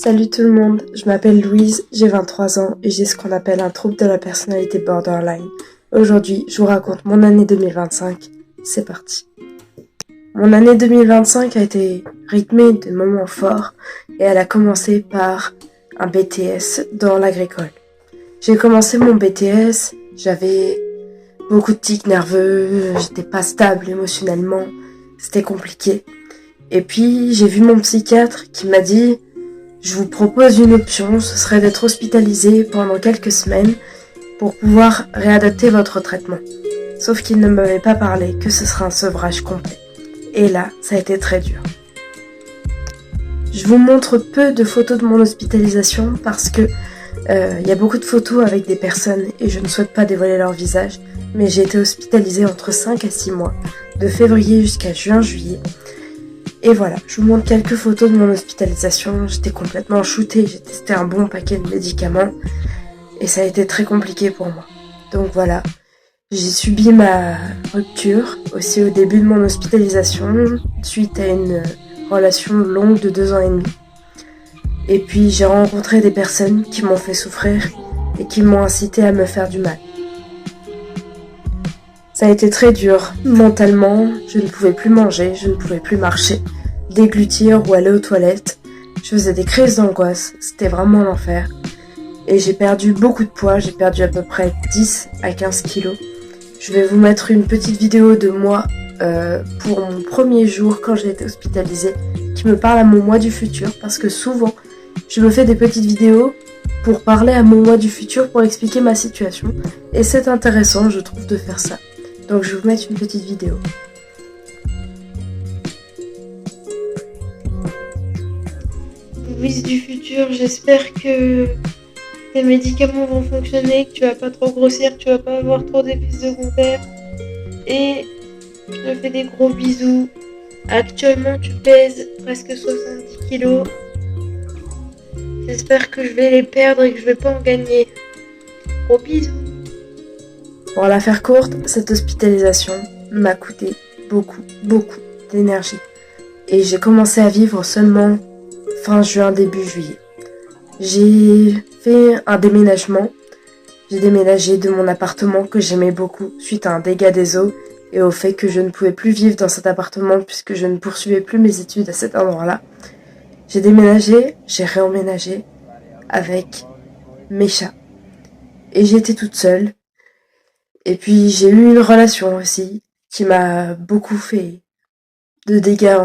Salut tout le monde, je m'appelle Louise, j'ai 23 ans et j'ai ce qu'on appelle un trouble de la personnalité borderline. Aujourd'hui, je vous raconte mon année 2025. C'est parti. Mon année 2025 a été rythmée de moments forts et elle a commencé par un BTS dans l'agricole. J'ai commencé mon BTS, j'avais beaucoup de tics nerveux, j'étais pas stable émotionnellement, c'était compliqué. Et puis j'ai vu mon psychiatre qui m'a dit: je vous propose une option, ce serait d'être hospitalisé pendant quelques semaines pour pouvoir réadapter votre traitement. Sauf qu'il ne m'avait pas parlé que ce serait un sevrage complet. Et là, ça a été très dur. Je vous montre peu de photos de mon hospitalisation parce que y a beaucoup de photos avec des personnes et je ne souhaite pas dévoiler leur visage, mais j'ai été hospitalisée entre 5 à 6 mois, de février jusqu'à juin-juillet. Et voilà, je vous montre quelques photos de mon hospitalisation. J'étais complètement shootée, j'ai testé un bon paquet de médicaments et ça a été très compliqué pour moi. Donc voilà, j'ai subi ma rupture aussi au début de mon hospitalisation suite à une relation longue de 2 ans et demi. Et puis j'ai rencontré des personnes qui m'ont fait souffrir et qui m'ont incité à me faire du mal. Ça a été très dur. Mentalement, je ne pouvais plus manger, je ne pouvais plus marcher, déglutir ou aller aux toilettes. Je faisais des crises d'angoisse, c'était vraiment l'enfer. Et j'ai perdu beaucoup de poids, j'ai perdu à peu près 10 à 15 kilos. Je vais vous mettre une petite vidéo de moi pour mon premier jour quand j'ai été hospitalisée, qui me parle à mon moi du futur, parce que souvent, je me fais des petites vidéos pour parler à mon moi du futur, pour expliquer ma situation. Et c'est intéressant, je trouve, de faire ça. Donc je vais vous mettre une petite vidéo. Louise du futur, j'espère que tes médicaments vont fonctionner, que tu vas pas trop grossir, que tu vas pas avoir trop d'effets secondaires. Et je te fais des gros bisous. Actuellement, tu pèses presque 70 kilos. J'espère que je vais les perdre et que je vais pas en gagner. Gros bisous. Pour la faire courte, cette hospitalisation m'a coûté beaucoup d'énergie. Et j'ai commencé à vivre seulement fin juin, début juillet. J'ai fait un déménagement. J'ai déménagé de mon appartement que j'aimais beaucoup suite à un dégât des eaux et au fait que je ne pouvais plus vivre dans cet appartement puisque je ne poursuivais plus mes études à cet endroit-là. J'ai déménagé, j'ai réemménagé avec mes chats. Et j'étais toute seule. Et puis j'ai eu une relation aussi qui m'a beaucoup fait de dégâts